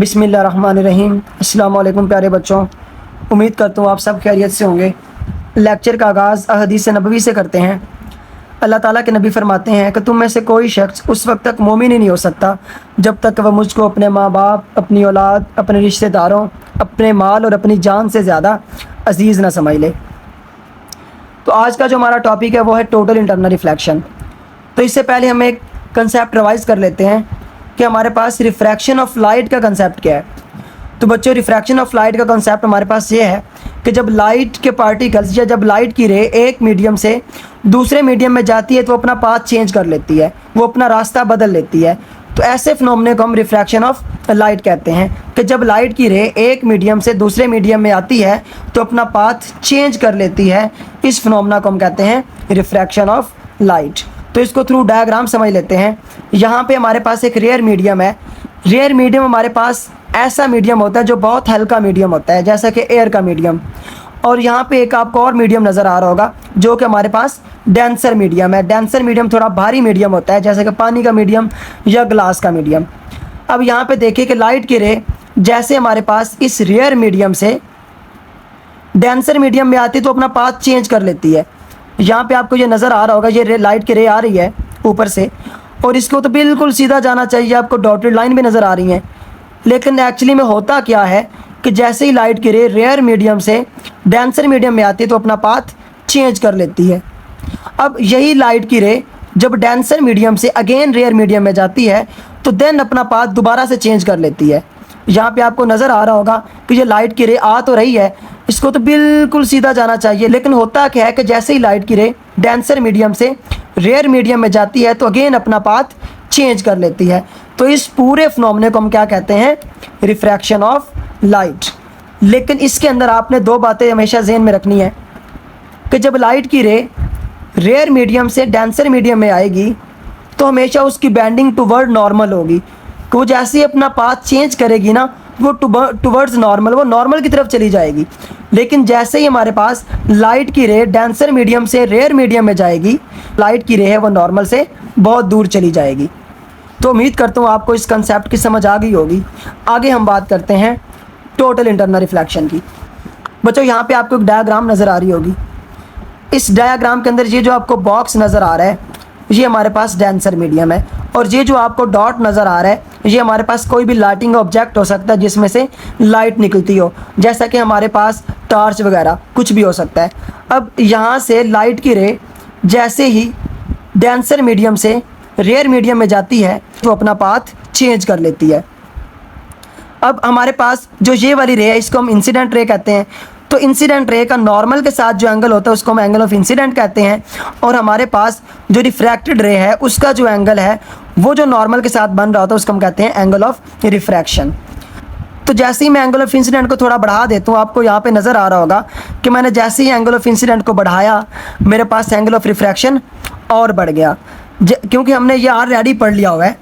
बिस्मिल्लाहिर्रहमानिर्रहीम। अस्सलाम वालेकुम प्यारे बच्चों, उम्मीद करता हूँ आप सब खैरियत से होंगे। लेक्चर का आगाज़ अहदीस नबवी से करते हैं। अल्लाह ताला के नबी फरमाते हैं कि तुम में से कोई शख्स उस वक्त तक मोमिन ही नहीं हो सकता जब तक वह मुझको अपने माँ बाप, अपनी औलाद, अपने रिश्तेदारों, अपने माल और अपनी जान से ज़्यादा अजीज़ ना समझ ले। तो आज का जो हमारा टॉपिक है वो है टोटल इंटरनल रिफ्लेक्शन। तो इससे पहले हम एक कंसेप्ट रिवाइज़ कर लेते हैं कि हमारे पास रिफ्रैक्शन ऑफ लाइट का कंसेप्ट क्या है। तो बच्चों, रिफ्रैक्शन ऑफ लाइट का कंसेप्ट हमारे पास ये है कि जब लाइट के पार्टिकल्स या जब लाइट की रे एक मीडियम से दूसरे मीडियम में जाती है तो अपना पाथ चेंज कर लेती है, वो अपना रास्ता बदल लेती है। तो ऐसे फिनोमेना को हम रिफ्रैक्शन ऑफ लाइट कहते हैं कि जब लाइट की रे एक मीडियम से दूसरे मीडियम में आती है तो अपना पाथ चेंज कर लेती है। इस फिनोमेना को हम कहते हैं रिफ्रैक्शन ऑफ लाइट। तो इसको थ्रू डायग्राम समझ लेते हैं। यहाँ पे हमारे पास एक रेयर मीडियम है। रेयर मीडियम हमारे पास ऐसा मीडियम होता है जो बहुत हल्का मीडियम होता है, जैसा कि एयर का मीडियम। और यहाँ पे एक आपको और मीडियम नज़र आ रहा होगा जो कि हमारे पास डेंसर मीडियम है। डेंसर मीडियम थोड़ा भारी मीडियम होता है, जैसे कि पानी का मीडियम या ग्लास का मीडियम। अब यहाँ पे देखिए कि लाइट की रे जैसे हमारे पास इस रेयर मीडियम से डेंसर मीडियम में आती है तो अपना पाथ चेंज कर लेती है। यहाँ पे आपको ये नज़र आ रहा होगा, ये लाइट की रे आ रही है ऊपर से और इसको तो बिल्कुल सीधा जाना चाहिए, आपको डॉटेड लाइन भी नज़र आ रही हैं। लेकिन एक्चुअली में होता क्या है कि जैसे ही लाइट की रे रेयर मीडियम से डेंसर मीडियम में आती है तो अपना पाथ चेंज कर लेती है। अब यही लाइट की रे जब डेंसर मीडियम से अगेन रेयर मीडियम में जाती है तो देन अपना पाथ दोबारा से चेंज कर लेती है। यहाँ पे आपको नज़र आ रहा होगा कि ये लाइट की रे आ तो रही है, इसको तो बिल्कुल सीधा जाना चाहिए, लेकिन होता क्या है कि जैसे ही लाइट की रे डेंसर मीडियम से रेयर मीडियम में जाती है तो अगेन अपना पाथ चेंज कर लेती है। तो इस पूरे फिनोमेना को हम क्या कहते हैं? Refraction of light. लेकिन इसके अंदर आपने दो बातें हमेशा ज़हन में रखनी है कि जब लाइट की रे रेयर मीडियम से डेंसर मीडियम में आएगी तो हमेशा उसकी बेंडिंग टुवर्ड नॉर्मल होगी, कि वो जैसे ही अपना पाथ चेंज करेगी ना वो टुवर्ड्स नॉर्मल, वो नॉर्मल की तरफ चली जाएगी। लेकिन जैसे ही हमारे पास लाइट की रे डेंसर मीडियम से रेयर मीडियम में जाएगी, लाइट की रे है वो नॉर्मल से बहुत दूर चली जाएगी। तो उम्मीद करता हूँ आपको इस कंसेप्ट की समझ आ गई होगी। आगे हम बात करते हैं टोटल इंटरनल रिफ्लेक्शन की। बच्चों, यहाँ पे आपको एक डायग्राम नज़र आ रही होगी। इस डायग्राम के अंदर ये जो आपको बॉक्स नज़र आ रहा है ये हमारे पास डेंसर मीडियम है, और ये जो आपको डॉट नज़र आ रहा है ये हमारे पास कोई भी लाइटिंग ऑब्जेक्ट हो सकता है जिसमें से लाइट निकलती हो, जैसा कि हमारे पास टॉर्च वगैरह कुछ भी हो सकता है। अब यहाँ से लाइट की रे जैसे ही डेंसर मीडियम से रेयर मीडियम में जाती है तो अपना पाथ चेंज कर लेती है। अब हमारे पास जो ये वाली रे है इसको हम इंसिडेंट रे कहते हैं। तो इंसिडेंट रे का नॉर्मल के साथ जो एंगल होता है उसको हम एंगल ऑफ इंसिडेंट कहते हैं, और हमारे पास जो रिफ्रैक्टेड रे है उसका जो एंगल है वो जो नॉर्मल के साथ बन रहा होता है उसको हम कहते हैं एंगल ऑफ रिफ्रैक्शन। तो जैसे ही मैं एंगल ऑफ इंसिडेंट को थोड़ा बढ़ा देता हूँ, आपको यहाँ पे नज़र आ रहा होगा कि मैंने जैसे ही एंगल ऑफ इंसिडेंट को बढ़ाया मेरे पास एंगल ऑफ रिफ्रैक्शन और बढ़ गया, क्योंकि हमने ये ऑलरेडी पढ़ लिया हुआ है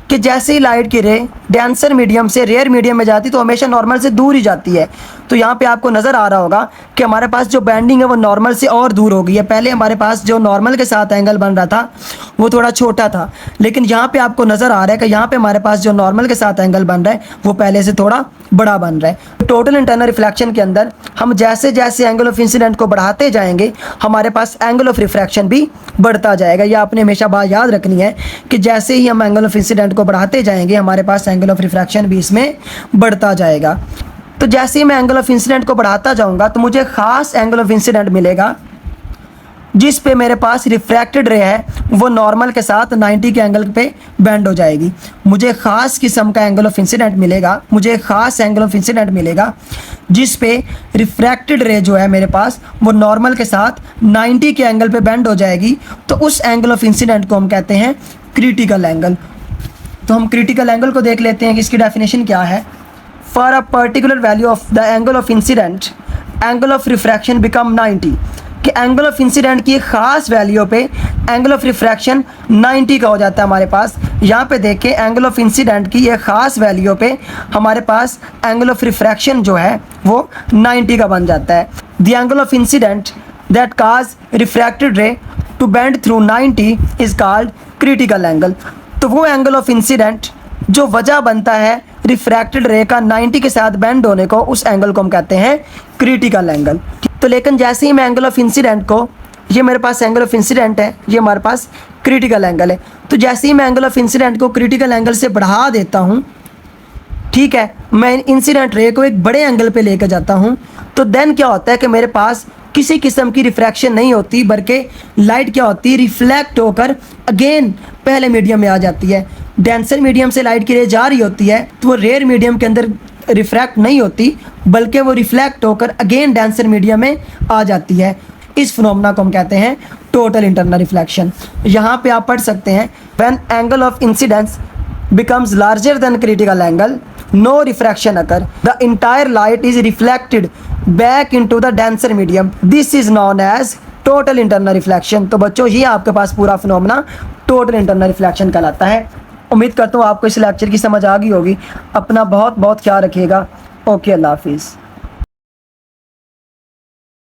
कि जैसे ही लाइट की रे डेंसर मीडियम से रेयर मीडियम में जाती तो हमेशा नॉर्मल से दूर ही जाती है। तो यहाँ पे आपको नज़र आ रहा होगा कि हमारे पास जो बेंडिंग है वो नॉर्मल से और दूर हो गई है। पहले हमारे पास जो नॉर्मल के साथ एंगल बन रहा था वो थोड़ा छोटा था, लेकिन यहाँ पे आपको नज़र आ रहा है कि यहाँ पे हमारे पास जो नॉर्मल के साथ एंगल बन रहा है वो पहले से थोड़ा बड़ा बन रहा है। टोटल इंटरनल रिफ्लेक्शन के अंदर हम जैसे जैसे एंगल ऑफ इंसिडेंट को बढ़ाते जाएंगे हमारे पास एंगल ऑफ रिफ्रैक्शन भी बढ़ता जाएगा। यह आपने हमेशा बात याद रखनी है कि जैसे ही हम एंगल ऑफ इंसिडेंट को बढ़ाते जाएंगे हमारे पास एंगल ऑफ रिफ्रैक्शन भी इसमें बढ़ता जाएगा। तो जैसे ही मैं एंगल ऑफ इंसिडेंट को बढ़ाता जाऊंगा तो मुझे ख़ास एंगल ऑफ इंसिडेंट मिलेगा जिस पे मेरे पास रिफ्रैक्टेड रे है वो नॉर्मल के साथ 90 के एंगल पे बेंड हो जाएगी। मुझे ख़ास किस्म का एंगल ऑफ इंसिडेंट मिलेगा, मुझे ख़ास एंगल ऑफ इंसिडेंट मिलेगा जिस पे रिफ्रैक्टेड रे जो है मेरे पास वो नॉर्मल के साथ 90 के एंगल पे बेंड हो जाएगी। तो उस एंगल ऑफ इंसिडेंट को हम कहते हैं क्रिटिकल एंगल। तो हम क्रिटिकल एंगल को देख लेते हैं कि इसकी डेफिनेशन क्या है। For a particular value of the angle of incident angle of refraction become 90, कि एंगल ऑफ इंसिडेंट की ख़ास वैल्यू पे एंगल ऑफ रिफ्रैक्शन 90 का हो जाता है हमारे पास। यहाँ पे देखें एंगल ऑफ इंसिडेंट की ये ख़ास वैल्यू पे हमारे पास एंगल ऑफ रिफ्रैक्शन जो है वो 90 का बन जाता है। The angle of incident that cause refracted ray to bend through 90 is called critical angle. तो वो एंगल ऑफ इंसिडेंट जो वजह बनता है रिफ्रैक्टेड रे का 90 के साथ बेंड होने को, उस एंगल को हम कहते हैं क्रिटिकल एंगल। तो लेकिन जैसे ही मैं एंगल ऑफ इंसिडेंट को, ये मेरे पास एंगल ऑफ इंसिडेंट है, ये हमारे पास क्रिटिकल एंगल है, तो जैसे ही मैं एंगल ऑफ इंसिडेंट को क्रिटिकल एंगल से बढ़ा देता हूँ, ठीक है, मैं इंसिडेंट रे को एक बड़े एंगल पे लेकर जाता हूँ, तो देन क्या होता है कि मेरे पास किसी किस्म की रिफ्रैक्शन नहीं होती, बल्कि लाइट क्या होती है, रिफ्लेक्ट होकर अगेन पहले मीडियम में आ जाती है। डेंसर मीडियम से लाइट की रे जा रही होती है तो वो रेयर मीडियम के अंदर रिफ्रैक्ट नहीं होती, बल्कि वो रिफ्लेक्ट होकर अगेन डेंसर मीडियम में आ जाती है। इस फिनोमेना को हम कहते हैं टोटल इंटरनल रिफ्लेक्शन। यहाँ पे आप पढ़ सकते हैं, when angle of incidence becomes larger than critical angle, no refraction occur, the entire light is reflected back into the denser medium, this is known as total internal reflection। तो बच्चों ये आपके पास पूरा फिनोमेना टोटल इंटरनल रिफ्लेक्शन कहलाता है। उम्मीद करता हूँ आपको इस लेक्चर की समझ आ गई होगी। अपना बहुत बहुत ख्याल रखिएगा। ओके, अल्लाह हाफिज़।